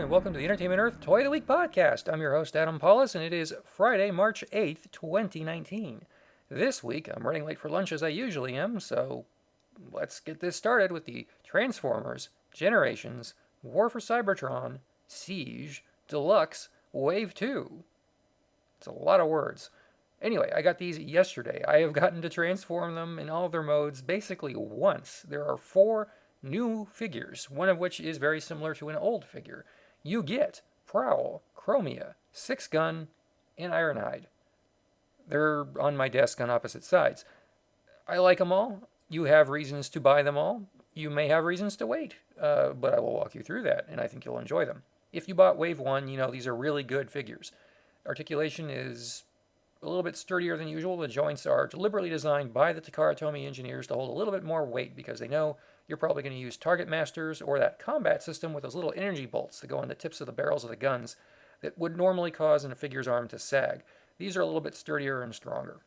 and welcome to the Entertainment Earth Toy of the Week podcast. I'm your host, Adam Paulus, and it is Friday, March 8th, 2019. This week, I'm running late for lunch as I usually am, so let's get this started with the Transformers, Generations, War for Cybertron, Siege, Deluxe, Wave 2. It's a lot of words. Anyway, I got these yesterday. I have gotten to transform them in all of their modes basically once. There are 4 new figures, one of which is very similar to an old figure. You get Prowl, Chromia, Sixgun, and Ironhide. They're on my desk on opposite sides. I like them all. You have reasons to buy them all. You may have reasons to wait, but I will walk you through that, and I think you'll enjoy them. If you bought Wave 1, you know these are really good figures. Articulation is a little bit sturdier than usual. The joints are deliberately designed by the Takara Tomy engineers to hold a little bit more weight because they know you're probably going to use target masters or that combat system with those little energy bolts that go on the tips of the barrels of the guns that would normally cause a figure's arm to sag. These are a little bit sturdier and stronger.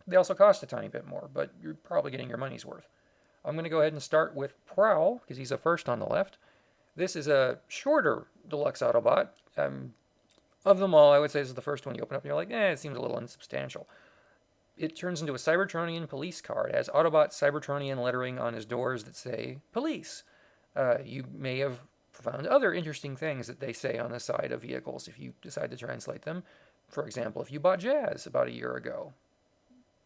They also cost a tiny bit more, but you're probably getting your money's worth. I'm going to go ahead and start with Prowl, because he's the first on the left. This is a shorter deluxe Autobot. Of them all, I would say this is the first one you open up and you're like, it seems a little insubstantial. It turns into a Cybertronian police car. It has Autobot Cybertronian lettering on his doors that say police. You may have found other interesting things that they say on the side of vehicles if you decide to translate them. For example, if you bought Jazz about a year ago.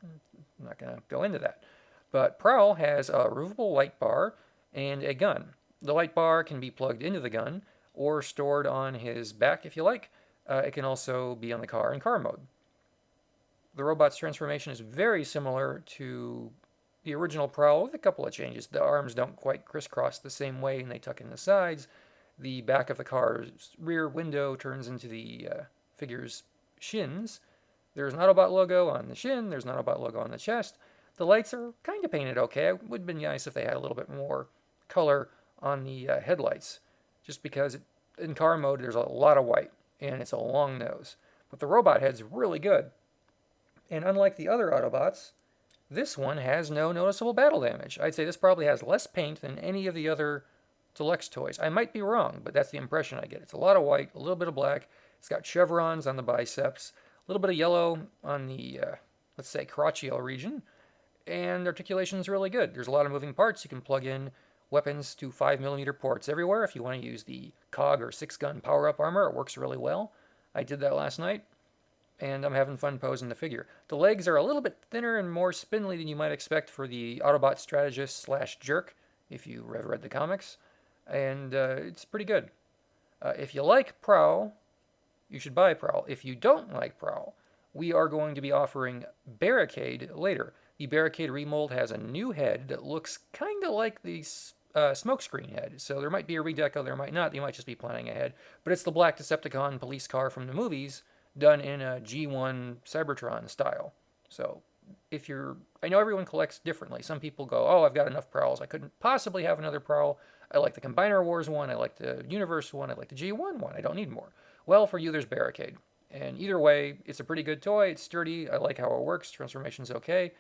I'm not going to go into that. But Prowl has a removable light bar and a gun. The light bar can be plugged into the gun or stored on his back if you like. It can also be on the car in car mode. The robot's transformation is very similar to the original Prowl with a couple of changes. The arms don't quite crisscross the same way and they tuck in the sides. The back of the car's rear window turns into the figure's shins. There's an Autobot logo on the shin. There's an Autobot logo on the chest. The lights are kind of painted okay. It would have been nice if they had a little bit more color on the headlights, just because in car mode there's a lot of white and it's a long nose. But the robot head's really good. And unlike the other Autobots, this one has no noticeable battle damage. I'd say this probably has less paint than any of the other deluxe toys. I might be wrong, but that's the impression I get. It's a lot of white, a little bit of black. It's got chevrons on the biceps, a little bit of yellow on the, let's say, crotchial region, and articulation is really good. There's a lot of moving parts. You can plug in weapons to 5mm ports everywhere. If you want to use the COG or 6-gun power-up armor, it works really well. I did that last night, and I'm having fun posing the figure. The legs are a little bit thinner and more spindly than you might expect for the Autobot strategist / jerk, if you have read the comics, and it's pretty good. If you like Prowl, you should buy Prowl. If you don't like Prowl, we are going to be offering Barricade later. The Barricade remold has a new head that looks kind of like the smokescreen head. So there might be a redeco, there might not. You might just be planning ahead. But it's the black Decepticon police car from the movies done in a G1 Cybertron style. So if you're... I know everyone collects differently. Some people go, I've got enough Prowls. I couldn't possibly have another Prowl. I like the Combiner Wars one. I like the Universe one. I like the G1 one. I don't need more. Well, for you, there's Barricade. And either way, it's a pretty good toy. It's sturdy. I like how it works. Transformation's okay.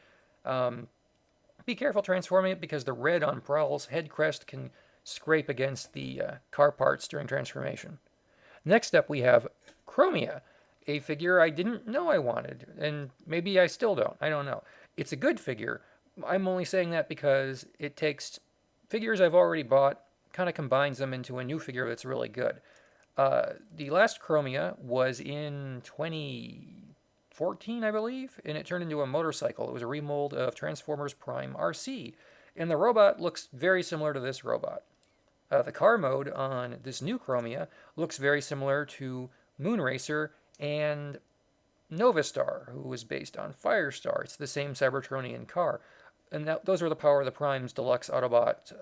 Be careful transforming it because the red on Prowl's head crest can scrape against the car parts during transformation. Next up, we have Chromia, a figure I didn't know I wanted, and maybe I still don't. I don't know. It's a good figure. I'm only saying that because it takes figures I've already bought, kind of combines them into a new figure that's really good. The last Chromia was in 2014, I believe, and it turned into a motorcycle. It was a remold of Transformers Prime RC, and the robot looks very similar to this robot. The car mode on this new Chromia looks very similar to Moonracer and Novastar, who was based on Firestar. It's the same Cybertronian car. And those are the Power of the Prime's deluxe Autobot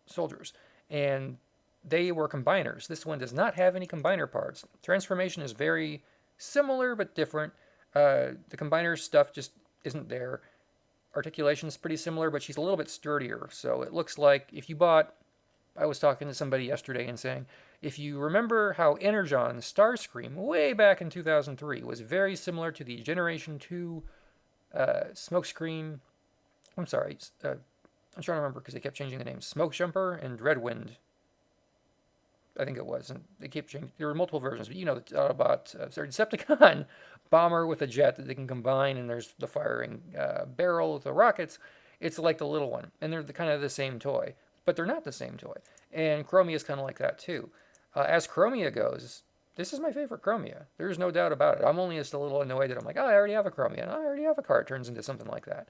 soldiers. And they were combiners. This one does not have any combiner parts. Transformation is very similar but different. The combiner stuff just isn't there. Articulation is pretty similar, but she's a little bit sturdier. So it looks like if you bought... I was talking to somebody yesterday and saying, if you remember how Energon's Starscream way back in 2003 was very similar to the Generation 2 Smokescream... I'm sorry, I'm trying to remember because they kept changing the names. Smoke Jumper and Dreadwind I think it was, and they keep changing. There were multiple versions, but you know, the Autobot, Decepticon bomber with a jet that they can combine, and there's the firing barrel with the rockets. It's like the little one, and they're kind of the same toy, but they're not the same toy. And Chromia is kind of like that too. As Chromia goes, this is my favorite Chromia. There's no doubt about it. I'm only just a little annoyed that I'm like, oh, I already have a Chromia, and I already have a car. It turns into something like that.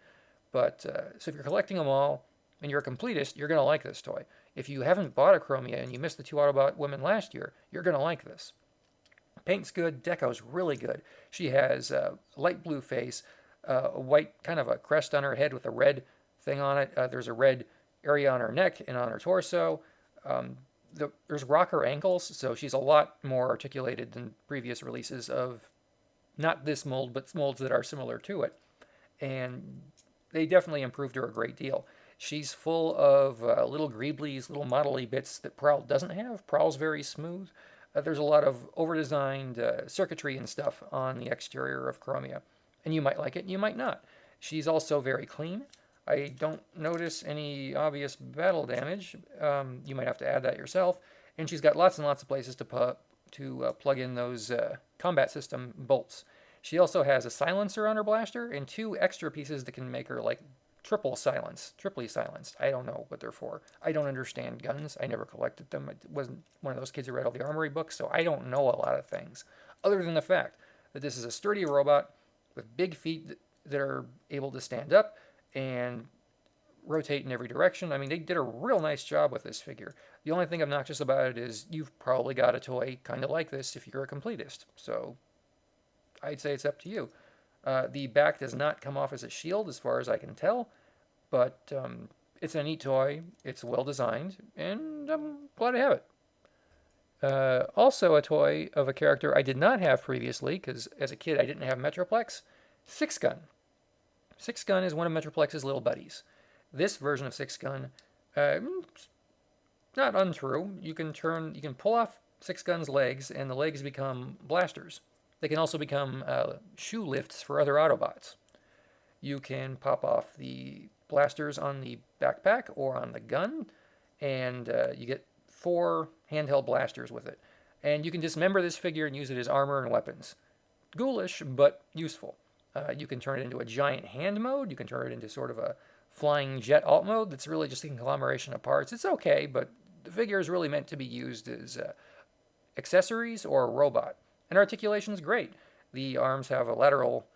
But so if you're collecting them all and you're a completist, you're gonna like this toy. If you haven't bought a Chromia and you missed the two Autobot women last year, you're gonna like this. Paint's good, deco's really good. She has a light blue face, a white kind of a crest on her head with a red thing on it. There's a red area on her neck and on her torso. There's rocker ankles, so she's a lot more articulated than previous releases of not this mold, but molds that are similar to it. And they definitely improved her a great deal. She's full of little greeblies, little model-y bits that Prowl doesn't have. Prowl's very smooth. There's a lot of over-designed circuitry and stuff on the exterior of Chromia. And you might like it, and you might not. She's also very clean. I don't notice any obvious battle damage. You might have to add that yourself. And she's got lots and lots of places to plug in those combat system bolts. She also has a silencer on her blaster and two extra pieces that can make her like triply silenced. I don't know what they're for. I don't understand guns. I never collected them. I wasn't one of those kids who read all the armory books, so I don't know a lot of things. Other than the fact that this is a sturdy robot with big feet that are able to stand up and rotate in every direction. I mean, they did a real nice job with this figure. The only thing obnoxious about it is you've probably got a toy kind of like this if you're a completist. So I'd say it's up to you. The back does not come off as a shield as far as I can tell, but it's a neat toy. It's well designed, and I'm glad I have it. Also a toy of a character I did not have previously, because as a kid I didn't have Metroplex, Sixgun. Sixgun is one of Metroplex's little buddies. This version of Sixgun, not untrue. You can pull off Sixgun's legs, and the legs become blasters. They can also become shoe lifts for other Autobots. You can pop off the blasters on the backpack or on the gun, and you get 4 handheld blasters with it. And you can dismember this figure and use it as armor and weapons. Ghoulish, but useful. You can turn it into a giant hand mode. You can turn it into sort of a flying jet alt mode that's really just a conglomeration of parts. It's okay, but the figure is really meant to be used as accessories or a robot. And articulation is great. The arms have a lateral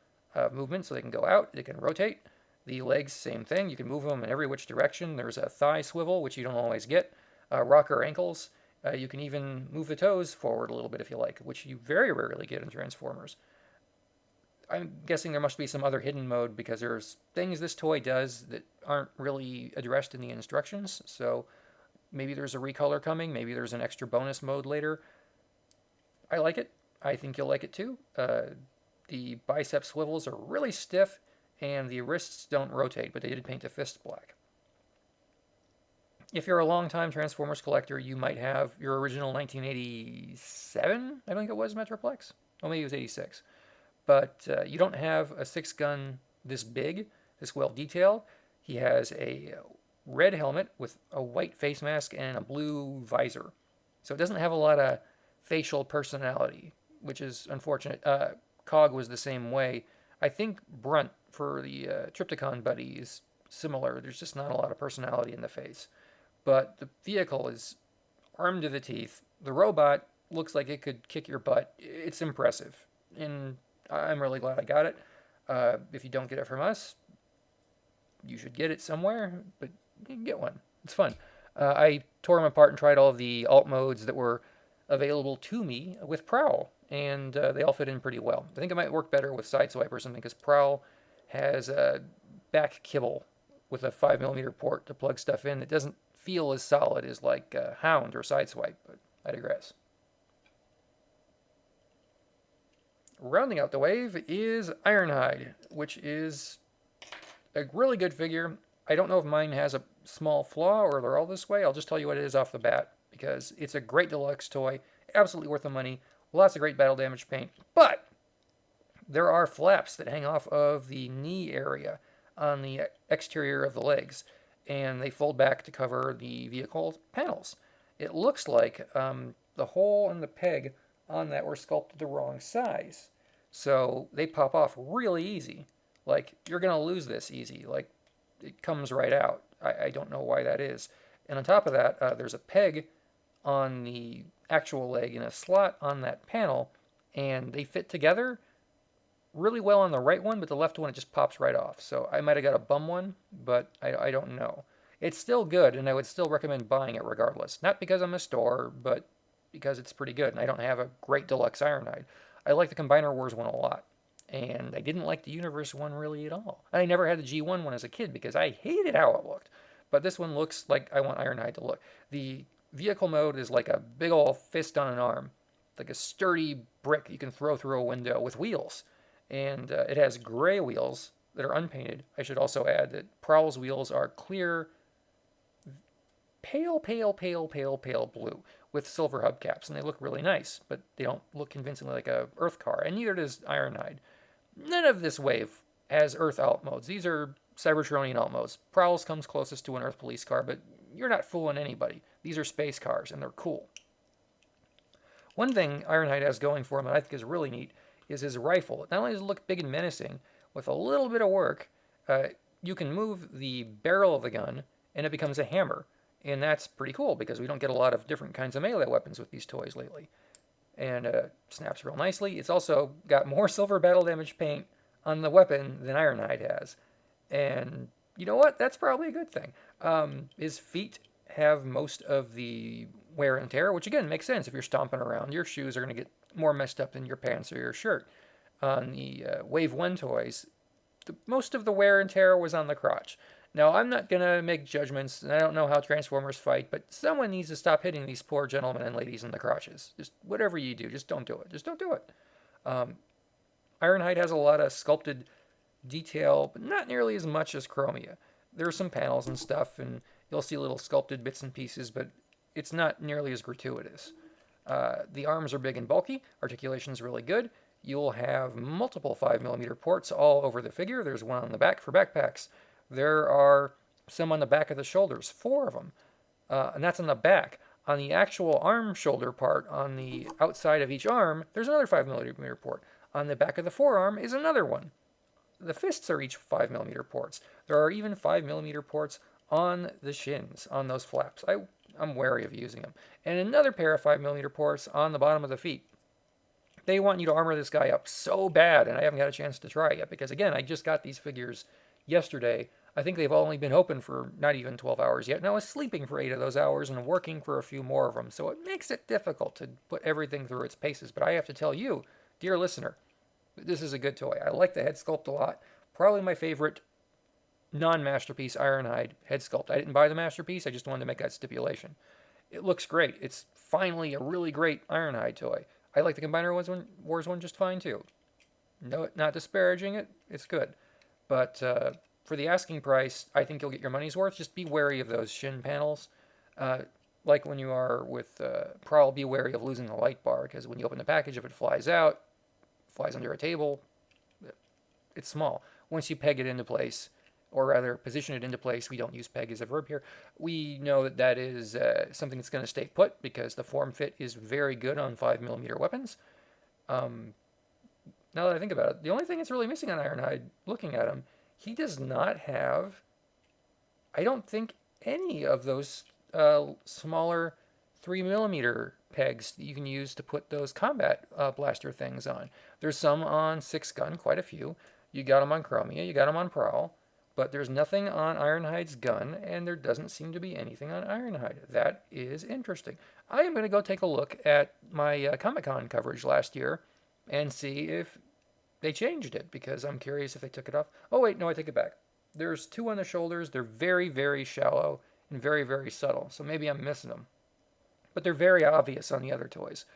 movement, so they can go out, they can rotate. The legs, same thing. You can move them in every which direction. There's a thigh swivel, which you don't always get. Rocker ankles. You can even move the toes forward a little bit if you like, which you very rarely get in Transformers. I'm guessing there must be some other hidden mode because there's things this toy does that aren't really addressed in the instructions. So maybe there's a recolor coming. Maybe there's an extra bonus mode later. I like it. I think you'll like it too. The bicep swivels are really stiff, and the wrists don't rotate, but they did paint the fist black. If you're a long-time Transformers collector, you might have your original 1987, I think it was, Metroplex. Oh, maybe it was 86. But you don't have a Sixgun this big, this well-detailed. He has a red helmet with a white face mask and a blue visor. So it doesn't have a lot of facial personality, which is unfortunate. Cog was the same way. I think Brunt for the Trypticon buddy is similar. There's just not a lot of personality in the face. But the vehicle is armed to the teeth. The robot looks like it could kick your butt. It's impressive. And I'm really glad I got it. If you don't get it from us, you should get it somewhere, but you can get one. It's fun. I tore them apart and tried all of the alt modes that were available to me with Prowl, and they all fit in pretty well. I think it might work better with Sideswipe or something, because Prowl has a back kibble with a 5mm port to plug stuff in that doesn't feel as solid as like Hound or Sideswipe, but I digress. Rounding out the wave is Ironhide, which is a really good figure. I don't know if mine has a small flaw or they're all this way. I'll just tell you what it is off the bat, because it's a great deluxe toy, absolutely worth the money, lots of great battle damage paint, but there are flaps that hang off of the knee area on the exterior of the legs, and they fold back to cover the vehicle panels. It looks like the hole and the peg on that were sculpted the wrong size. So they pop off really easy. Like, you're going to lose this easy. Like, it comes right out. I don't know why that is. And on top of that, there's a peg on the actual leg and a slot on that panel, and they fit together really well on the right one, but the left one, it just pops right off. So I might have got a bum one, but I don't know. It's still good, and I would still recommend buying it regardless. Not because I'm a store, but because it's pretty good, and I don't have a great deluxe Ironhide. I like the Combiner Wars one a lot, and I didn't like the Universe one really at all. I never had the G1 one as a kid because I hated how it looked. But this one looks like I want Ironhide to look. The vehicle mode is like a big old fist on an arm, like a sturdy brick you can throw through a window with wheels. And it has gray wheels that are unpainted. I should also add that Prowl's wheels are clear, pale blue with silver hubcaps, and they look really nice, but they don't look convincingly like a Earth car, and neither does Ironhide. None of this wave has Earth alt modes. These are Cybertronian alt modes. Prowl's comes closest to an Earth police car, but you're not fooling anybody. These are space cars, and they're cool. One thing Ironhide has going for him that I think is really neat is his rifle. Not only does it look big and menacing, with a little bit of work, you can move the barrel of the gun, and it becomes a hammer. And that's pretty cool, because we don't get a lot of different kinds of melee weapons with these toys lately. And snaps real nicely. It's also got more silver battle damage paint on the weapon than Ironhide has. And you know what? That's probably a good thing. His feet have most of the wear and tear, which again makes sense. If you're stomping around, your shoes are going to get more messed up than your pants or your shirt. On the Wave 1 toys, most of the wear and tear was on the crotch. Now, I'm not going to make judgments, and I don't know how Transformers fight, but someone needs to stop hitting these poor gentlemen and ladies in the crotches. Just whatever you do, just don't do it. Just don't do it. Ironhide has a lot of sculpted detail, but not nearly as much as Chromia. There are some panels and stuff, and you'll see little sculpted bits and pieces, but it's not nearly as gratuitous. The arms are big and bulky. Articulation is really good. You'll have multiple 5mm ports all over the figure. There's one on the back for backpacks. There are some on the back of the shoulders, 4 of them, and that's on the back. On the actual arm shoulder part, on the outside of each arm, there's another 5mm port. On the back of the forearm is another one. The fists are each 5mm ports. There are even 5mm ports on the shins, on those flaps. I'm wary of using them. And another pair of 5mm ports on the bottom of the feet. They want you to armor this guy up so bad, and I haven't got a chance to try it yet, because again, I just got these figures yesterday. I think they've only been open for not even 12 hours yet, and I was sleeping for 8 of those hours and working for a few more of them, so it makes it difficult to put everything through its paces. But I have to tell you, dear listener, this is a good toy. I like the head sculpt a lot. Probably my favorite non-masterpiece Ironhide head sculpt. I didn't buy the masterpiece, I just wanted to make that stipulation. It looks great. It's finally a really great Ironhide toy. I like the Combiner Wars one just fine too. No, not disparaging it, it's good. But for the asking price, I think you'll get your money's worth. Just be wary of those shin panels. Like when you are with Prowl, be wary of losing the light bar, because when you open the package, if it flies out, flies under a table, it's small. Once you peg it into place, or rather position it into place, we don't use peg as a verb here, we know that that is something that's going to stay put, because the form fit is very good on 5mm weapons. Now that I think about it, the only thing that's really missing on Ironhide, looking at him, he does not have, I don't think, any of those smaller 3mm pegs that you can use to put those combat blaster things on. There's some on Sixgun, quite a few. You got them on Chromia, you got them on Prowl, but there's nothing on Ironhide's gun, and there doesn't seem to be anything on Ironhide. That is interesting. I am going to go take a look at my Comic-Con coverage last year and see if they changed it, because I'm curious if they took it off. Oh wait, no, I take it back. There's 2 on the shoulders. They're very, very shallow and very, very subtle, so maybe I'm missing them. But they're very obvious on the other toys,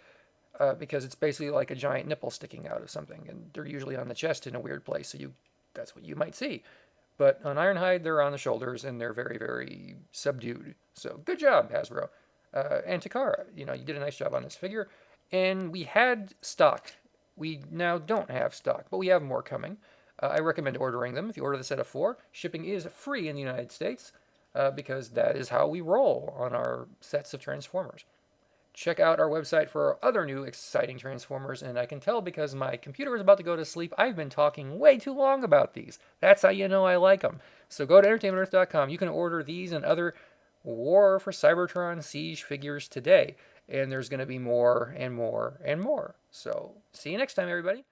because it's basically like a giant nipple sticking out of something, and they're usually on the chest in a weird place, so that's what you might see. But on Ironhide, they're on the shoulders, and they're very, very subdued. So good job, Hasbro. And Takara, you did a nice job on this figure. And we had stock. We now don't have stock, but we have more coming. I recommend ordering them. If you order the set of 4, shipping is free in the United States, because that is how we roll on our sets of Transformers. check out our website for other new exciting Transformers. And I can tell because my computer is about to go to sleep, I've been talking way too long about these. That's how you know I like them. So go to entertainmentearth.com. You can order these and other War for Cybertron Siege figures today. And there's going to be more and more and more. So see you next time, everybody.